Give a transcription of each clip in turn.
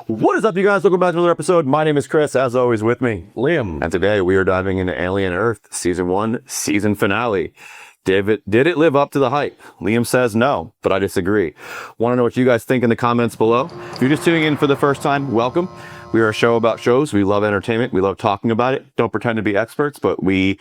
What is up, you guys? Welcome back to another episode. My name is Chris, as always with me, Liam. and today we are diving into Alien Earth Season 1, Season Finale. Did it live up to the hype? Liam says no, but I disagree. Want to know what you guys think in the comments below? If you're just tuning in for the first time, welcome. We are a show about shows. We love entertainment. We love talking about it. Don't pretend to be experts, but we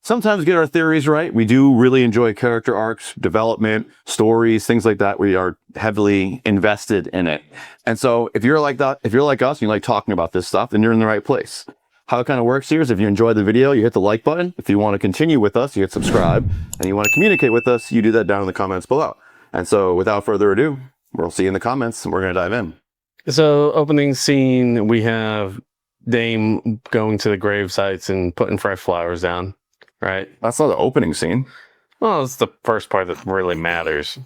sometimes get our theories right. We do really enjoy character arcs, development, stories, things like that. We are heavily invested in it. And so if you're like that, if you're like us and you like talking about this stuff, then you're in the right place. How it kind of works here is if you enjoyed the video, you hit the like button. If you want to continue with us, you hit subscribe. And you want to communicate with us, you do that down in the comments below. And so without further ado, we'll see you in the comments and we're going to dive in. So opening scene, we have Dame going to the grave sites and putting fresh flowers down, right? That's not the opening scene. Well, it's the first part that really matters.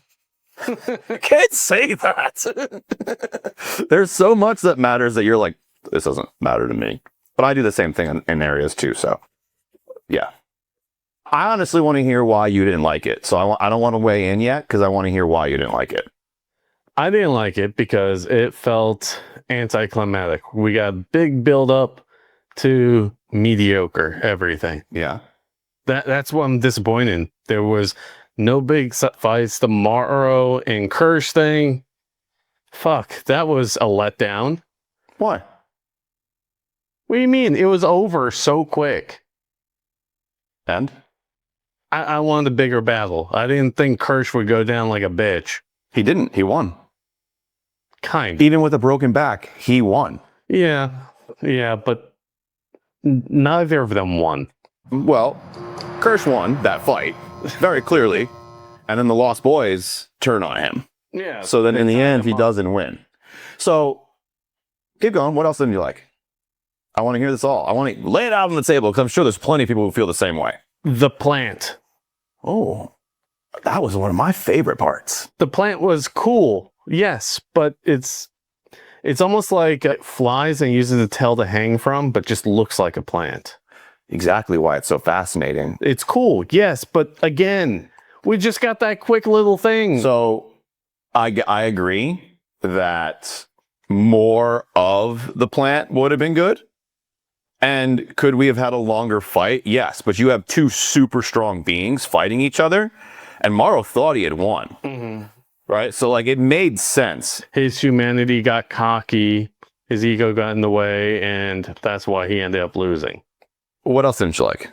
I can't say that. There's so much that matters that you're like, this doesn't matter to me. But I do the same thing in areas too, so yeah. I honestly want to hear why you didn't like it. So I don't want to weigh in yet because I want to hear why you didn't like it. I didn't like it because it felt anti-climactic. We got big buildup to mediocre everything. Yeah. That's what I'm disappointed in. There was no big fights. The Morrow and Kirsch thing, fuck, that was a letdown. Why? What do you mean? It was over so quick. And? I wanted a bigger battle. I didn't think Kirsch would go down like a bitch. He didn't. He won. Kind. Even with a broken back, he won. Yeah, but neither of them won. Well, Kirsch won that fight very clearly. And then the Lost Boys turn on him. Yeah. So then in the end, he doesn't win. So keep going. What else didn't you like? I want to hear this all. I want to lay it out on the table because I'm sure there's plenty of people who feel the same way. The plant. Oh, that was one of my favorite parts. The plant was cool, yes, but it's almost like it flies and uses a tail to hang from, but just looks like a plant. Exactly why it's so fascinating. It's cool, yes, but again, we just got that quick little thing. So I agree that more of the plant would have been good. And could we have had a longer fight? Yes, but you have two super strong beings fighting each other, and Morrow thought he had won. Mm-hmm. Right? So, like, it made sense. His humanity got cocky, his ego got in the way, and that's why he ended up losing. What else didn't you like?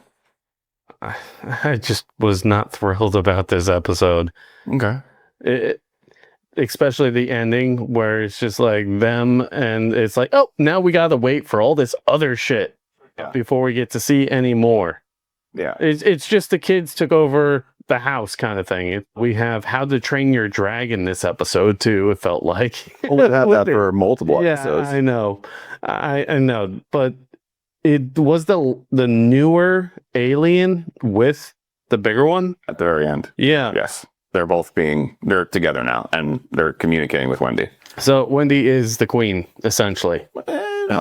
I just was not thrilled about this episode. Okay. Especially the ending where it's just like them, and it's like, oh, now we gotta wait for all this other shit before we get to see any more. Yeah. It's just the kids took over the house kind of thing. We have How to Train Your Dragon this episode too, it felt like. Well, we've had that for multiple episodes. I know. I know. But it was the newer alien with the bigger one. At the very end. Yeah. Yes. They're together now, and they're communicating with Wendy. So Wendy is the queen, essentially.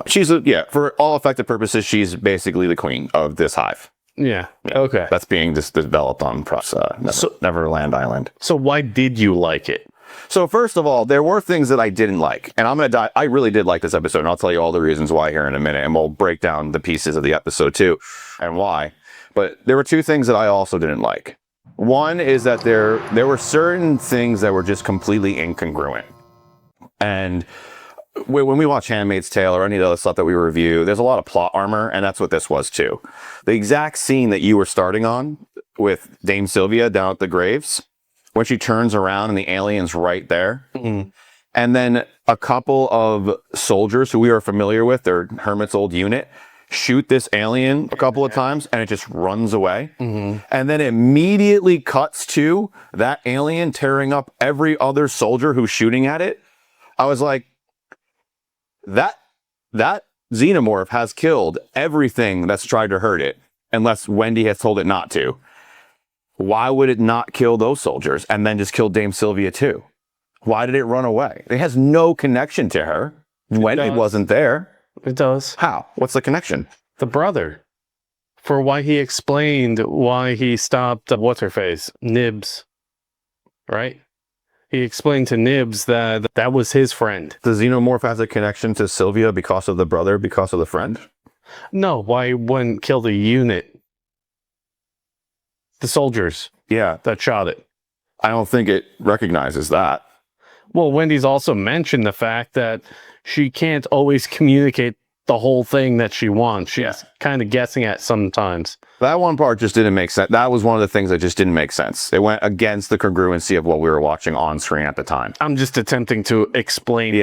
She's for all effective purposes, she's basically the queen of this hive. Yeah. Okay. That's being just developed on Neverland Island. So why did you like it? So first of all, there were things that I didn't like, and I really did like this episode, and I'll tell you all the reasons why here in a minute, and we'll break down the pieces of the episode too, and why. But there were two things that I also didn't like. One is that there were certain things that were just completely incongruent. And when we watch Handmaid's Tale or any of the other stuff that we review, there's a lot of plot armor, and that's what this was too. The exact scene that you were starting on with Dame Sylvia down at the graves, when she turns around and the alien's right there. Mm-hmm. And then a couple of soldiers who we are familiar with, their Hermit's old unit, shoot this alien a couple of times and it just runs away. Mm-hmm. And then immediately cuts to that alien tearing up every other soldier who's shooting at it. I was like, that xenomorph has killed everything that's tried to hurt it, unless Wendy has told it not to. Why would it not kill those soldiers and then just kill Dame Sylvia too? Why did it run away? It has no connection to her. Wendy wasn't there. It does. How? What's the connection? The brother. For why he explained why he stopped, what's her face? Nibs. Right? He explained to Nibs that that was his friend. The Xenomorph has a connection to Sylvia because of the brother, because of the friend? No, why he wouldn't kill the unit? The soldiers Yeah, that shot it. I don't think it recognizes that. Well, Wendy's also mentioned the fact that she can't always communicate the whole thing that she wants. She's kind of guessing at sometimes. That one part just didn't make sense. That was one of the things that just didn't make sense. It went against the congruency of what we were watching on screen at the time. I'm just attempting to explain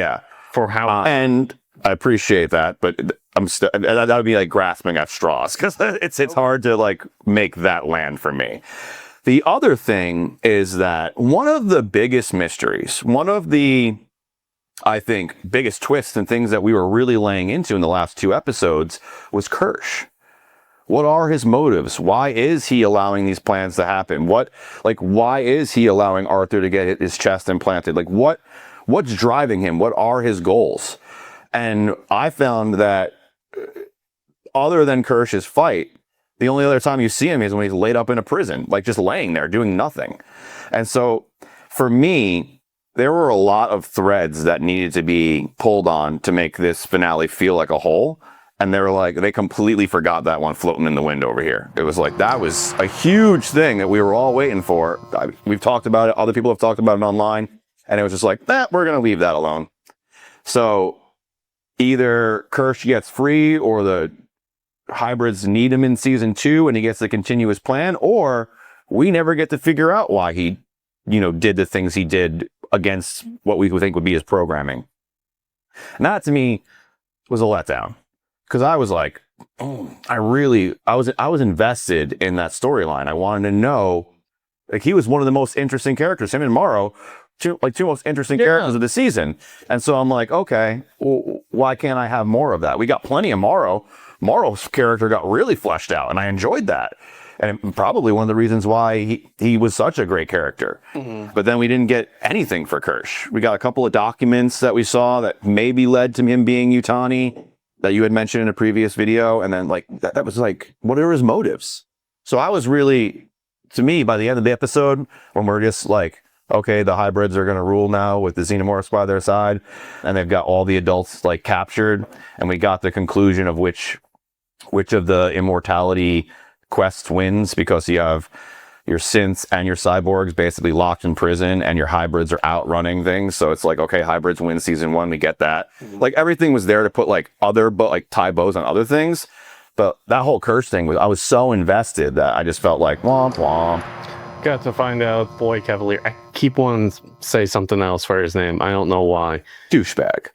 for how... and I appreciate that, but that would be like grasping at straws, because it's hard to like make that land for me. The other thing is that one of the biggest mysteries, one of the, I think, biggest twists and things that we were really laying into in the last 2 episodes was Kirsch. What are his motives? Why is he allowing these plans to happen? Why is he allowing Arthur to get his chest implanted? Like, what's driving him? What are his goals? And I found that other than Kirsch's fight, the only other time you see him is when he's laid up in a prison, like just laying there doing nothing. And so for me, there were a lot of threads that needed to be pulled on to make this finale feel like a whole. And they completely forgot that one floating in the wind over here. It was like, that was a huge thing that we were all waiting for. We've talked about it. Other people have talked about it online. And it was just like, we're going to leave that alone. So either Kirsch gets free, or the hybrids need him in season 2 and he gets the continuous plan, or we never get to figure out why he, did the things he did against what we would think would be his programming. And that to me was a letdown, because I was like, I was invested in that storyline. I wanted to know, like, he was one of the most interesting characters, him and Morrow, two most interesting characters of the season. And so I'm like, okay, well, why can't I have more of that? We got plenty of Morrow. Morrow's character got really fleshed out, and I enjoyed that. And probably one of the reasons why he was such a great character. Mm-hmm. But then we didn't get anything for Kirsch. We got a couple of documents that we saw that maybe led to him being Yutani, that you had mentioned in a previous video. And then that was like, what are his motives? So I was really, to me, by the end of the episode, when we're just like, okay, the hybrids are going to rule now with the Xenomorphs by their side, and they've got all the adults like captured, and we got the conclusion of which of the immortality quests wins, because you have your synths and your cyborgs basically locked in prison, and your hybrids are out running things. So it's like, okay, hybrids win season 1, we get that. Mm-hmm. Like, everything was there to put tie bows on other things. But that whole Kirsch thing, I was so invested that I just felt like, womp womp. Got to find out boy Cavalier. I keep wanting to say something else for his name. I don't know why. Douchebag.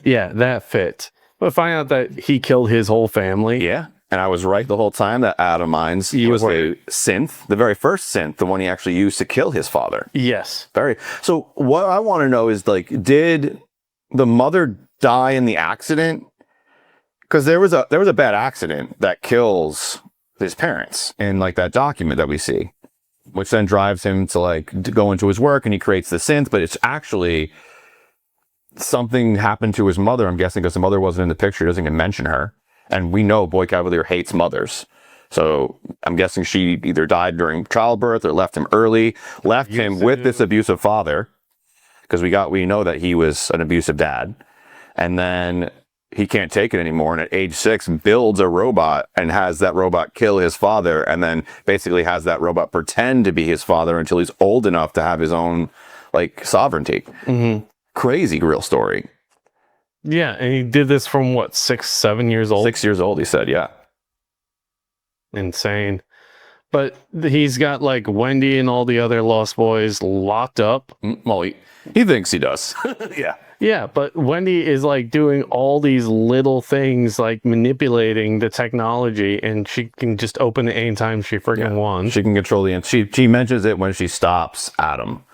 Yeah, that fit. But find out that he killed his whole family. Yeah. And I was right the whole time that Adam Mines was a synth, the very first synth, the one he actually used to kill his father. Yes. So what I want to know is, like, did the mother die in the accident? Because there was a bad accident that kills his parents in like that document that we see, which then drives him to go into his work, and he creates the synth, but it's actually something happened to his mother, I'm guessing, because the mother wasn't in the picture, doesn't even mention her. And we know Boy Cavalier hates mothers. So I'm guessing she either died during childbirth or left him early, him with this abusive father, because we know that he was an abusive dad. And then he can't take it anymore, and at age 6 builds a robot and has that robot kill his father, and then basically has that robot pretend to be his father until he's old enough to have his own sovereignty. Mm-hmm. Crazy real story. Yeah, and he did this from what, 6, 7 years old? 6 years old, he said, yeah. Insane. But he's got Wendy and all the other Lost Boys locked up. Well, he thinks he does. Yeah. Yeah, but Wendy is doing all these little things, manipulating the technology, and she can just open it anytime she freaking wants. She can control the end. She mentions it when she stops Adam.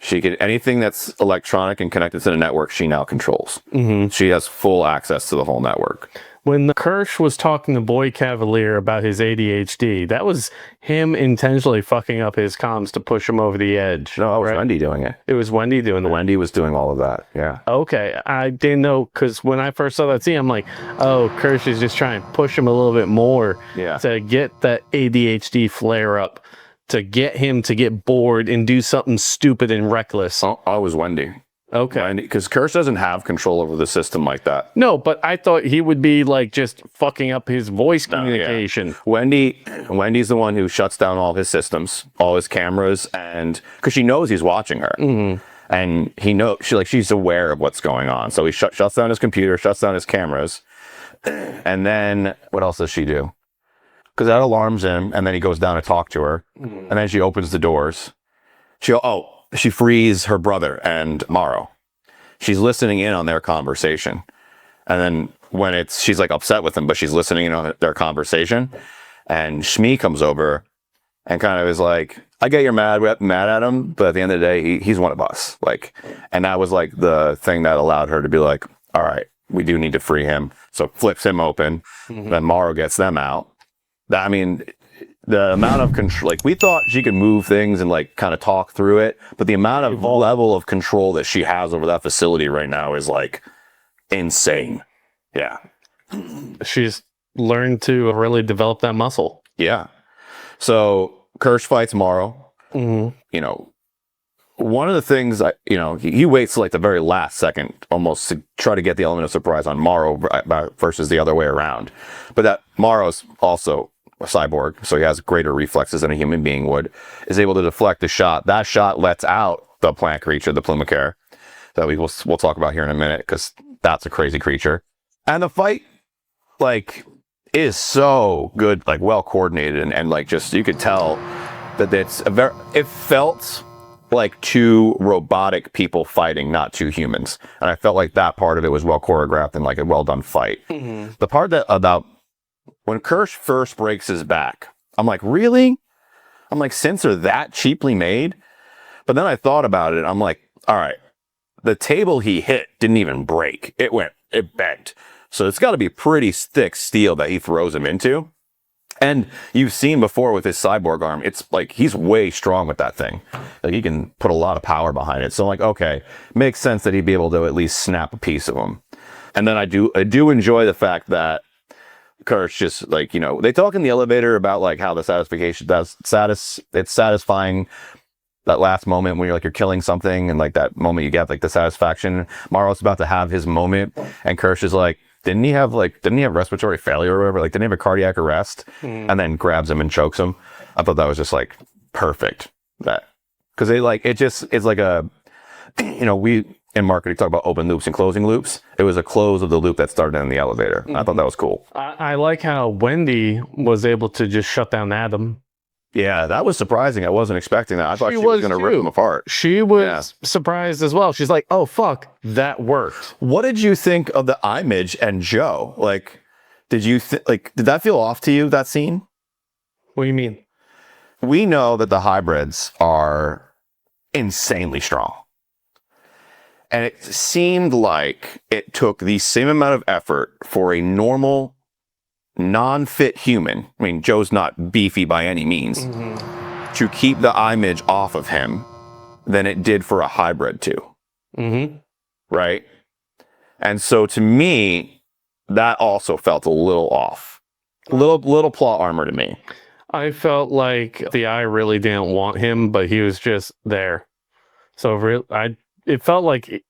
She can, anything that's electronic and connected to the network, she now controls. Mm-hmm. She has full access to the whole network. When the Kirsch was talking to Boy Cavalier about his ADHD, that was him intentionally fucking up his comms to push him over the edge. No, it was Wendy doing it. It was Wendy doing that. Wendy was doing all of that, yeah. Okay, I didn't know, because when I first saw that scene, I'm like, oh, Kirsch is just trying to push him a little bit more to get that ADHD flare up to get him to get bored and do something stupid and reckless? I was Wendy. Okay. Because Kirsch doesn't have control over the system like that. No, but I thought he would be like just fucking up his voice communication. Yeah. Wendy's the one who shuts down all his systems, all his cameras, and because she knows he's watching her. And she's aware of what's going on. So he shuts down his computer, shuts down his cameras. And then what else does she do? Because that alarms him, and then he goes down to talk to her. And then she opens the doors. She frees her brother and Morrow. She's listening in on their conversation. And then when she's like upset with them, but she's listening in on their conversation. And Shmi comes over and kind of is like, I get you're mad at him, but at the end of the day, he's one of us. Like, and that was like the thing that allowed her to be like, all right, we do need to free him. So flips him open. Then Morrow gets them out. I mean, the amount of control, like we thought she could move things and like kind of talk through it, but the amount of level of control that she has over that facility right now is like insane. Yeah. She's learned to really develop that muscle. Yeah. So Kirsch fights Morrow. You know, one of the things he waits till like the very last second almost to try to get the element of surprise on Morrow versus the other way around. But that Morrow's also a cyborg, so he has greater reflexes than a human being would, is able to deflect the shot. That shot lets out the plant creature, the Plumicaire, that we'll talk about here in a minute, because that's a crazy creature. And the fight, like, is so good, like well coordinated, and like just you could tell that it felt like two robotic people fighting, not two humans. And I felt like that part of it was well choreographed and like a well done fight. The part that about when Kirsch first breaks his back, I'm like, really? I'm like, synths are that cheaply made? But then I thought about it. I'm like, all right, the table he hit didn't even break. It bent. So it's got to be pretty thick steel that he throws him into. And you've seen before with his cyborg arm, it's like he's way strong with that thing. Like he can put a lot of power behind it. So I'm like, okay, makes sense that he'd be able to at least snap a piece of him. And then I do enjoy the fact that Kirsch just like, they talk in the elevator about like how the it's satisfying that last moment when you're killing something, and like that moment you get like the satisfaction. Morrow's about to have his moment, and Kirsch is like, didn't he have respiratory failure or whatever? Like, didn't he have a cardiac arrest? And then grabs him and chokes him. I thought that was just like perfect. Because it's like a, we in marketing talk about open loops and closing loops. It was a close of the loop that started in the elevator. I thought that was cool. I like how Wendy was able to just shut down Adam. Yeah, that was surprising. I wasn't expecting that. I thought she was going to rip him apart. She was surprised as well. She's like, oh, fuck, that worked. What did you think of the imuch and Joe? Like, did that feel off to you, that scene? What do you mean? We know that the hybrids are insanely strong. And it seemed like it took the same amount of effort for a normal, non-fit human, I mean, Joe's not beefy by any means, to keep the imuch off of him than it did for a hybrid to. Right? And so to me, that also felt a little off. Little plot armor to me. I felt like the eye really didn't want him, but he was just there. So it felt like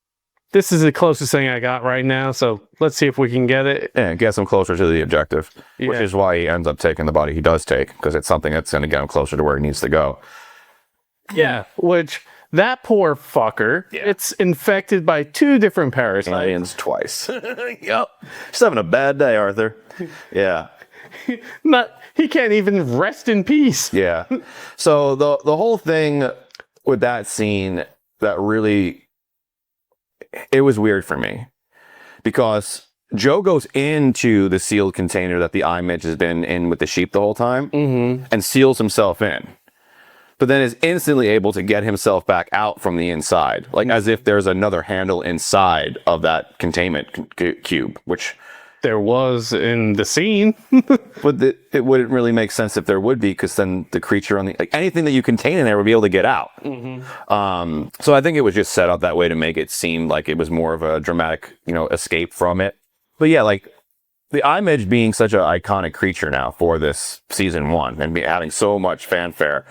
this is the closest thing I got right now, so let's see if we can get it. Yeah, gets him closer to the objective, which is why he ends up taking the body he does take, because it's something that's going to get him closer to where he needs to go. Yeah, which, that poor fucker, it's infected by 2 different parasites. Aliens twice. Yep. Just having a bad day, Arthur. Yeah. He can't even rest in peace. Yeah. So the whole thing with that scene, that really, it was weird for me, because Joe goes into the sealed container that the imuch has been in with the sheep the whole time and seals himself in, but then is instantly able to get himself back out from the inside, like as if there's another handle inside of that containment cube, which there was in the scene. But it wouldn't really make sense if there would be, because then the creature anything that you contain in there would be able to get out. So I think it was just set up that way to make it seem like it was more of a dramatic, escape from it. But yeah, like the imuch being such an iconic creature now for this season 1 and having so much fanfare,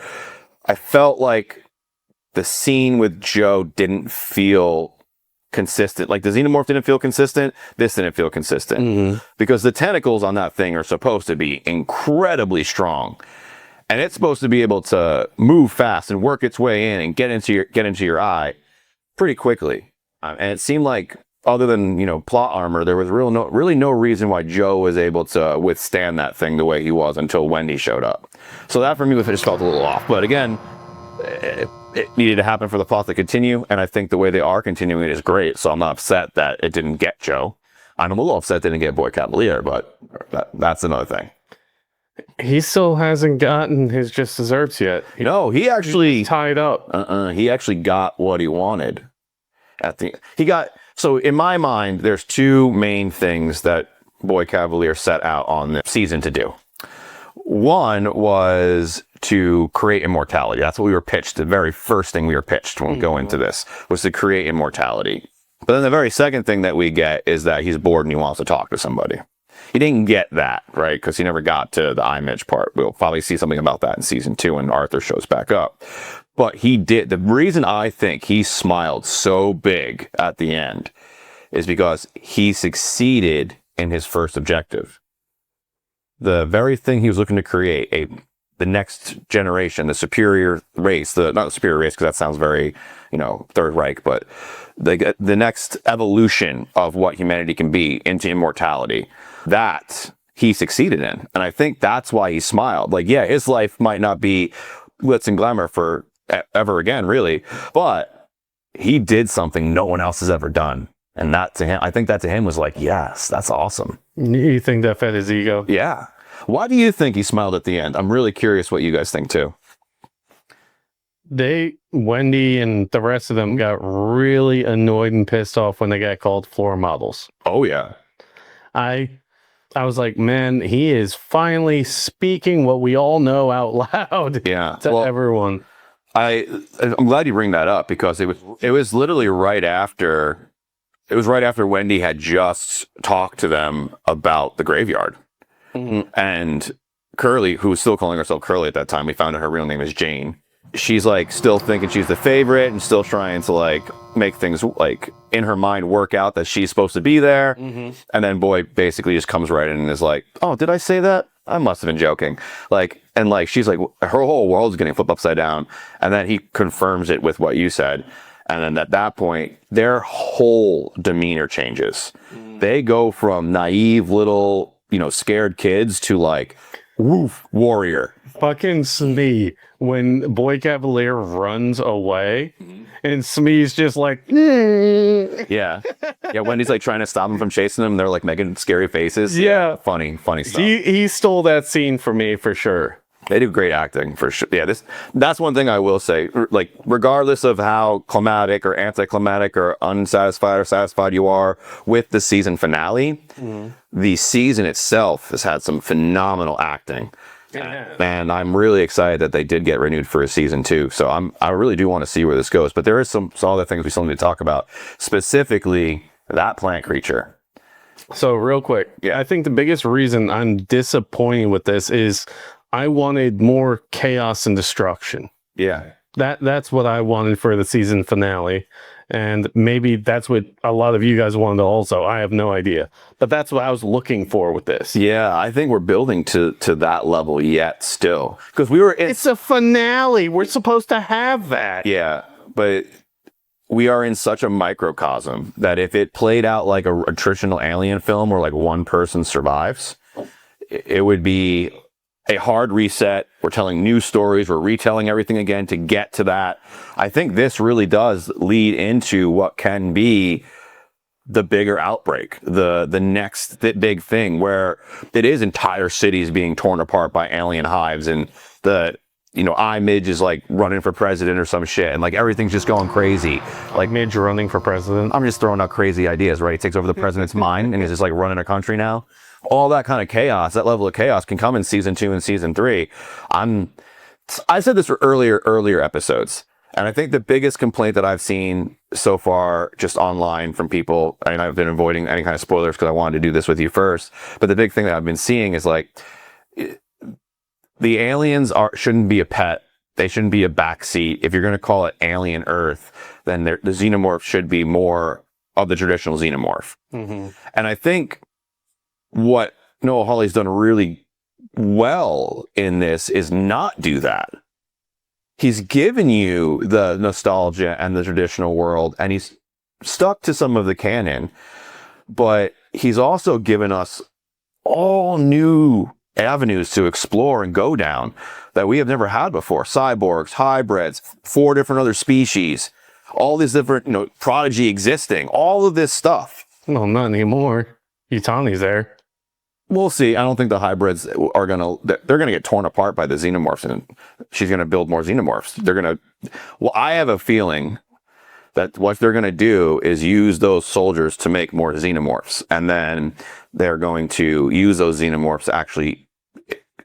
I felt like the scene with Joe didn't feel consistent. Like the Xenomorph didn't feel consistent. This didn't feel consistent because the tentacles on that thing are supposed to be incredibly strong, and it's supposed to be able to move fast and work its way in and get into your eye pretty quickly. And it seemed like, other than plot armor, there was really no reason why Joe was able to withstand that thing the way he was until Wendy showed up. So that for me just felt a little off. But again, it needed to happen for the plot to continue, and I think the way they are continuing it is great. So I'm not upset that it didn't get Joe. I'm a little upset it didn't get Boy Cavalier, but that's another thing. He still hasn't gotten his just desserts yet. No, he actually tied up. He actually got what he wanted. So in my mind, there's two main things that Boy Cavalier set out on this season to do. One was to create immortality. That's what we were pitched. The very first thing we were pitched when we go into this was to create immortality. But then the very second thing that we get is that he's bored and he wants to talk to somebody. He didn't get that, right? Because he never got to the imuch part. We'll probably see something about that in season 2 when Arthur shows back up. But he did. The reason I think he smiled so big at the end is because he succeeded in his first objective. The very thing he was looking to create, the next generation, the superior race, not the superior race because that sounds very, Third Reich, but the next evolution of what humanity can be into immortality, that he succeeded in. And I think that's why he smiled. Like, yeah, his life might not be glitz and glamour for ever again, really, but he did something no one else has ever done. And that to him, I think that to him was like, yes, that's awesome. You think that fed his ego? Yeah. Why do you think he smiled at the end? I'm really curious what you guys think too. Wendy and the rest of them got really annoyed and pissed off when they got called floor models. Oh yeah. I was like, man, he is finally speaking what we all know out loud. Yeah. To everyone. I'm glad you bring that up because it was literally right after Wendy had just talked to them about the graveyard. And Curly, who was still calling herself Curly at that time, we found out her real name is Jane. She's like still thinking she's the favorite and still trying to like make things like in her mind work out that she's supposed to be there. And then Boy basically just comes right in and is like, oh, did I say that? I must have been joking. She's like, her whole world's getting flipped upside down. And then he confirms it with what you said. And then at that point, their whole demeanor changes. They go from naive little, scared kids to like, woof, warrior. Fucking Smee, when Boy Cavalier runs away, and Smee's just like, yeah. Wendy's like trying to stop him from chasing them. They're like making scary faces. Yeah. Funny stuff. He stole that scene for me for sure. They do great acting for sure. Yeah, that's one thing I will say. Like, regardless of how climatic or anti-climatic or unsatisfied or satisfied you are with the season finale, the season itself has had some phenomenal acting. Yeah. And I'm really excited that they did get renewed for a season 2. So I really do want to see where this goes. But there is some other things we still need to talk about. Specifically, that plant creature. So real quick, I think the biggest reason I'm disappointed with this is I wanted more chaos and destruction. Yeah. That's what I wanted for the season finale. And maybe that's what a lot of you guys wanted also. I have no idea. But that's what I was looking for with this. Yeah, I think we're building to that level yet still. Because it's a finale. We're supposed to have that. Yeah, but we are in such a microcosm that if it played out like a traditional alien film where like one person survives, it would be a hard reset. We're telling new stories. We're retelling everything again to get to that. I think this really does lead into what can be the bigger outbreak, the next big thing where it is entire cities being torn apart by alien hives and the iMidge is like running for president or some shit and like everything's just going crazy. Like Midge running for president. I'm just throwing out crazy ideas, right? He takes over the president's mind and he's just like running a country now. All that kind of chaos, that level of chaos can come in season 2 and season 3. I said this for earlier episodes, and I think the biggest complaint that I've seen so far just online from people, and I've been avoiding any kind of spoilers because I wanted to do this with you first, but the big thing that I've been seeing is like the aliens shouldn't be a pet They shouldn't be a backseat. If you're going to call it Alien Earth, then the Xenomorph should be more of the traditional Xenomorph. Mm-hmm. And I think what Noah Hawley's done really well in this is not do that. He's given you the nostalgia and the traditional world, and he's stuck to some of the canon, but he's also given us all new avenues to explore and go down that we have never had before. Cyborgs, hybrids, 4 different other species, all these different, prodigy existing, all of this stuff. Well, not anymore. Yutani's there. We'll see. I don't think the hybrids are they're gonna get torn apart by the Xenomorphs, and she's gonna build more Xenomorphs. Well, I have a feeling that what they're gonna do is use those soldiers to make more Xenomorphs, and then they're going to use those Xenomorphs to actually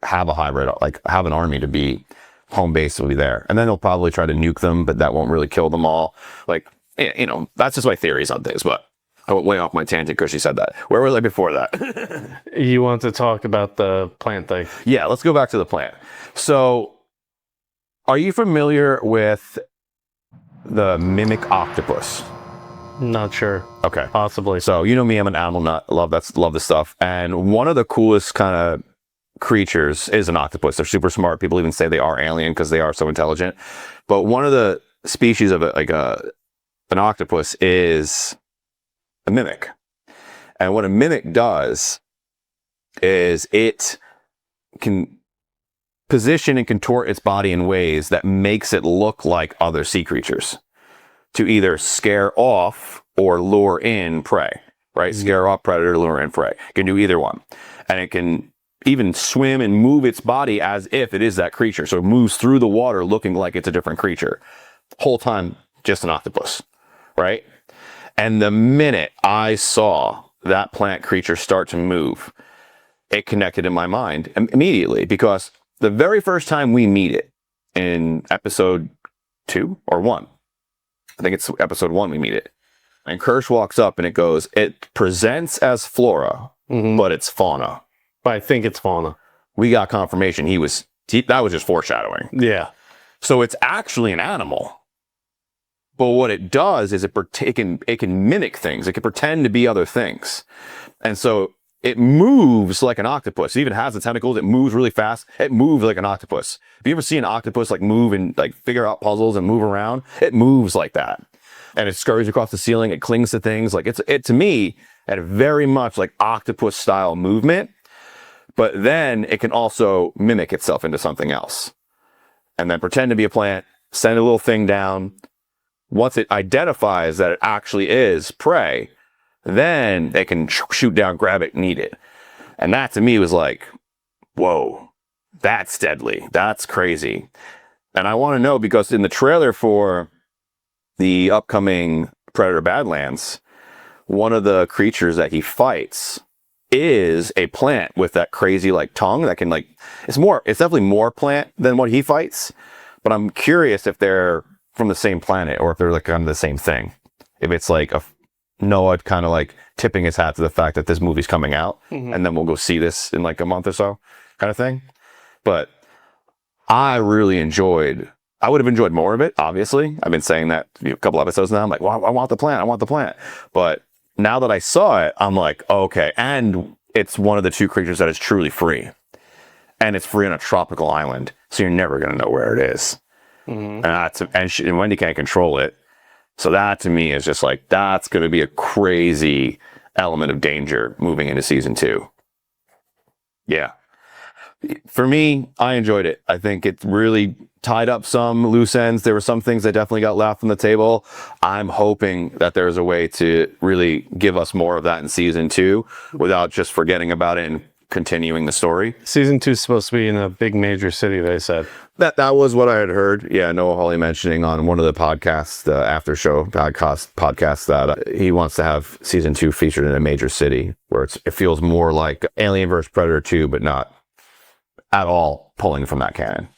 have a hybrid, like have an army to be home base will be there. And then they'll probably try to nuke them, but that won't really kill them all. Like, that's just my theories on things, but I went way off my tangent because she said that. Where was I before that? You want to talk about the plant thing? Yeah, let's go back to the plant. So, are you familiar with the mimic octopus? Not sure. Okay. Possibly. So, you know me, I'm an animal nut. Love this stuff. And one of the coolest kind of creatures is an octopus. They're super smart. People even say they are alien because they are so intelligent. But one of the species of an octopus is a mimic. And what a mimic does is it can position and contort its body in ways that makes it look like other sea creatures to either scare off or lure in prey, right? Mm-hmm. Scare off predator, lure in prey. It can do either one. And it can even swim and move its body as if it is that creature. So it moves through the water looking like it's a different creature. Whole time, just an octopus, right? And the minute I saw that plant creature start to move, it connected in my mind immediately, because the very first time we meet it in episode 2 or 1, I think it's episode 1 we meet it, and Kirsch walks up and it presents as flora, but it's fauna. But I think it's fauna. We got confirmation that was just foreshadowing. Yeah. So it's actually an animal. But what it does is it can mimic things. It can pretend to be other things. And so it moves like an octopus. It even has the tentacles. It moves really fast. It moves like an octopus. Have you ever seen an octopus move and figure out puzzles and move around? It moves like that. And it scurries across the ceiling. It clings to things. It to me had very much like octopus style movement. But then it can also mimic itself into something else. And then pretend to be a plant, send a little thing down. Once it identifies that it actually is prey, then they can shoot down, grab it, and eat it. And that to me was like, whoa, that's deadly. That's crazy. And I want to know, because in the trailer for the upcoming Predator Badlands, one of the creatures that he fights is a plant with that crazy tongue that can it's definitely more plant than what he fights. But I'm curious if they're from the same planet or if they're kind of the same thing. If it's Noah kind of tipping his hat to the fact that this movie's coming out, and then we'll go see this in a month or so kind of thing. But I would have enjoyed more of it, obviously. I've been saying that a couple episodes now. I'm like, well, I want the plant. But now that I saw it, I'm like, okay. And it's one of the 2 creatures that is truly free. And it's free on a tropical island. So you're never going to know where it is. And Wendy can't control it. So that to me is just that's going to be a crazy element of danger moving into season 2. Yeah. For me, I enjoyed it. I think it really tied up some loose ends. There were some things that definitely got left on the table. I'm hoping that there's a way to really give us more of that in season 2 without just forgetting about it and continuing the story. Season 2 is supposed to be in a big major city, they said. That was what I had heard. Yeah, Noah Hawley mentioning on one of the podcasts, the after show podcast, that he wants to have season 2 featured in a major city where it feels more like Alien vs. Predator 2, but not at all pulling from that canon.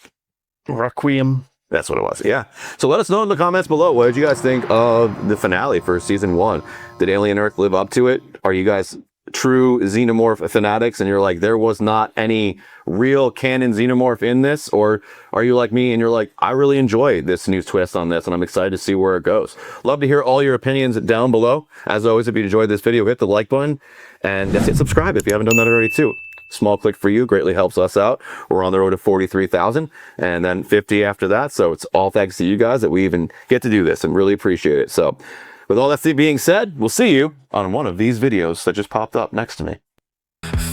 Requiem. That's what it was. Yeah. So let us know in the comments below. What did you guys think of the finale for season 1? Did Alien Earth live up to it? Are you guys true Xenomorph fanatics and you're like, there was not any real canon Xenomorph in this? Or are you like me and you're like, I really enjoy this new twist on this and I'm excited to see where it goes? Love to hear all your opinions down below. As always, if you enjoyed this video, hit the like button and hit subscribe if you haven't done that already too. Small click for you greatly helps us out. We're on the road to 43,000 and then 50 after that. So it's all thanks to you guys that we even get to do this and really appreciate it. So with all that being said, we'll see you on one of these videos that just popped up next to me.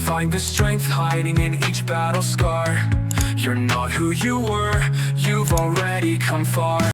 Find the strength hiding in each battle scar. You're not who you were, you've already come far.